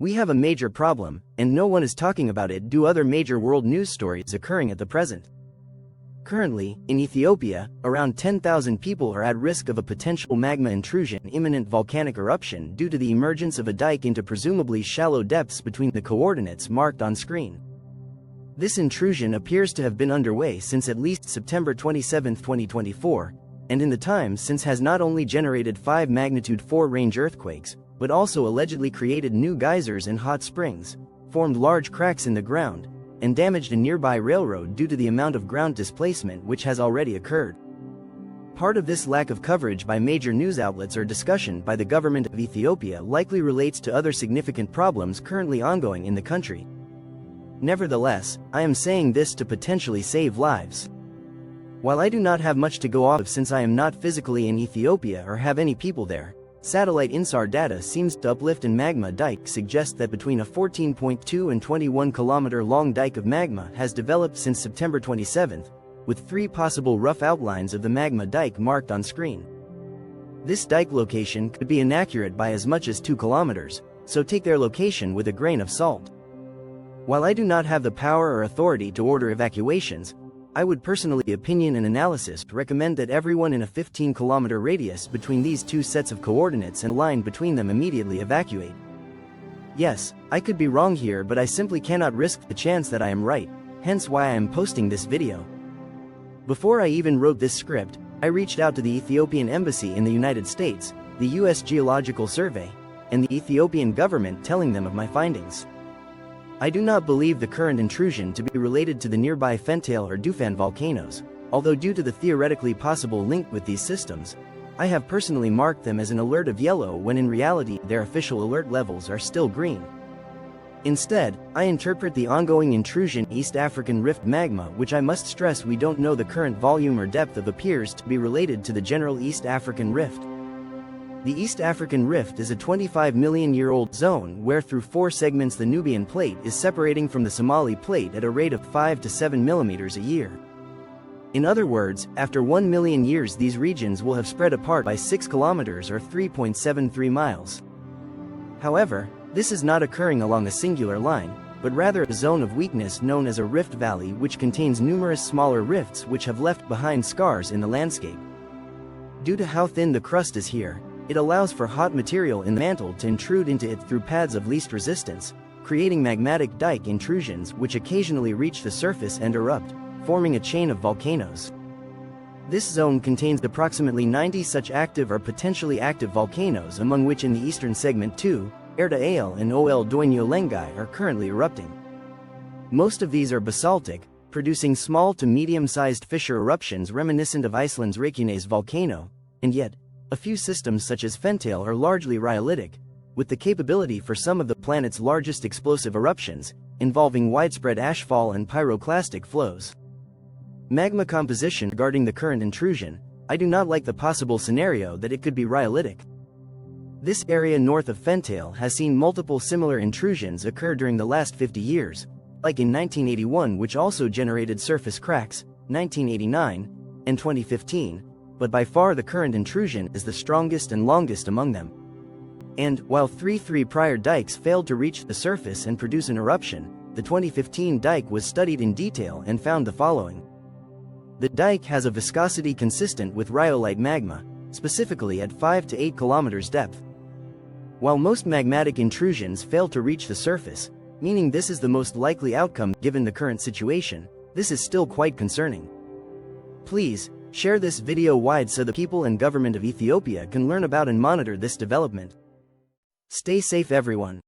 We have a major problem, and no one is talking about it due to other major world news stories occurring at the present. Currently, in Ethiopia, around 10,000 people are at risk of a potential magma intrusion, imminent volcanic eruption due to the emergence of a dike into presumably shallow depths between the coordinates marked on screen. This intrusion appears to have been underway since at least September 27, 2024, and in the time since has not only generated 5 magnitude 4 range earthquakes, but also allegedly created new geysers and hot springs, formed large cracks in the ground, and damaged a nearby railroad due to the amount of ground displacement which has already occurred. Part of this lack of coverage by major news outlets or discussion by the government of Ethiopia likely relates to other significant problems currently ongoing in the country. Nevertheless, I am saying this to potentially save lives. While I do not have much to go off of since I am not physically in Ethiopia or have any people there, satellite INSAR data seems to uplift and magma dike suggests that between a 14.2 and 21 kilometer long dike of magma has developed since September 27, with 3 possible rough outlines of the magma dike marked on screen. This dike location could be inaccurate by as much as 2 kilometers, so take their location with a grain of salt. While I do not have the power or authority to order evacuations, I would personally opinion and analysis recommend that everyone in a 15-kilometer radius between these 2 sets of coordinates and line between them immediately evacuate. Yes, I could be wrong here, but I simply cannot risk the chance that I am right, hence why I am posting this video. Before I even wrote this script, I reached out to the Ethiopian Embassy in the United States, the U.S. Geological Survey, and the Ethiopian government telling them of my findings. I do not believe the current intrusion to be related to the nearby Fentale or Dufan volcanoes, although due to the theoretically possible link with these systems, I have personally marked them as an alert of yellow when in reality their official alert levels are still green. Instead, I interpret the ongoing intrusion East African Rift magma, which I must stress we don't know the current volume or depth of, appears to be related to the general East African Rift. The East African Rift is a 25-million-year-old zone where through 4 segments the Nubian plate is separating from the Somali plate at a rate of 5 to 7 millimeters a year. In other words, after 1 million years these regions will have spread apart by 6 kilometers or 3.73 miles. However, this is not occurring along a singular line, but rather a zone of weakness known as a rift valley which contains numerous smaller rifts which have left behind scars in the landscape. Due to how thin the crust is here, it allows for hot material in the mantle to intrude into it through paths of least resistance, creating magmatic dike intrusions which occasionally reach the surface and erupt, forming a chain of volcanoes. This zone contains approximately 90 such active or potentially active volcanoes, among which in the eastern segment 2, Erta Ale and Ol Doinyo Lengai are currently erupting. Most of these are basaltic, producing small to medium-sized fissure eruptions reminiscent of Iceland's Reykjanes volcano, and yet, a few systems such as Fentale are largely rhyolitic, with the capability for some of the planet's largest explosive eruptions, involving widespread ashfall and pyroclastic flows. Magma composition regarding the current intrusion, I do not like the possible scenario that it could be rhyolitic. This area north of Fentale has seen multiple similar intrusions occur during the last 50 years, like in 1981, which also generated surface cracks, 1989, and 2015, but by far the current intrusion is the strongest and longest among them. And, while 3 prior dikes failed to reach the surface and produce an eruption, the 2015 dike was studied in detail and found the following. The dike has a viscosity consistent with rhyolite magma, specifically at 5 to 8 kilometers depth. While most magmatic intrusions fail to reach the surface, meaning this is the most likely outcome given the current situation, this is still quite concerning. Please, share this video wide so the people and government of Ethiopia can learn about and monitor this development. Stay safe everyone.